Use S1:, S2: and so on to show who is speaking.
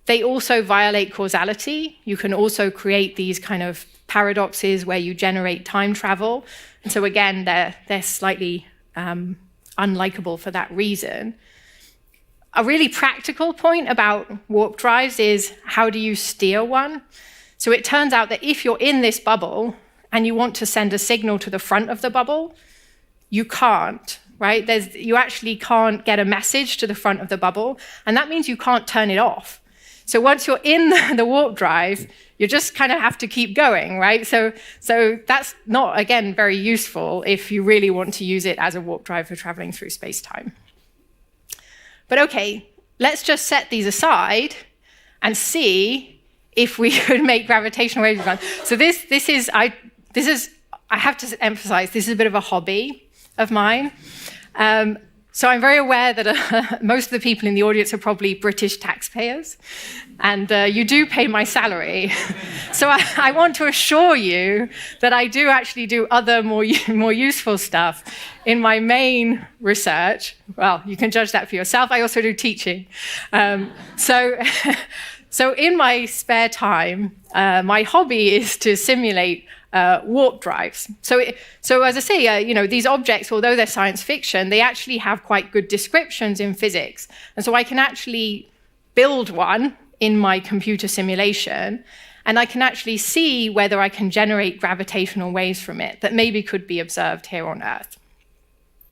S1: They also violate causality. You can also create these kind of paradoxes where you generate time travel. And so again, they're slightly unlikable for that reason. A really practical point about warp drives is, how do you steer one? So it turns out that if you're in this bubble and you want to send a signal to the front of the bubble, you can't, right? You actually can't get a message to the front of the bubble, and that means you can't turn it off. So once you're in the warp drive, you just kind of have to keep going, right? So that's not, again, very useful if you really want to use it as a warp drive for traveling through space-time. But okay, let's just set these aside and see if we could make gravitational waves run. So this is, I have to emphasize, this is a bit of a hobby of mine. So I'm very aware that most of the people in the audience are probably British taxpayers, and you do pay my salary. So I want to assure you that I do actually do other more useful stuff in my main research. Well, you can judge that for yourself. I also do teaching. So in my spare time, my hobby is to simulate warp drives. So as I say, these objects, although they're science fiction, they actually have quite good descriptions in physics. And so I can actually build one in my computer simulation, and I can actually see whether I can generate gravitational waves from it that maybe could be observed here on Earth.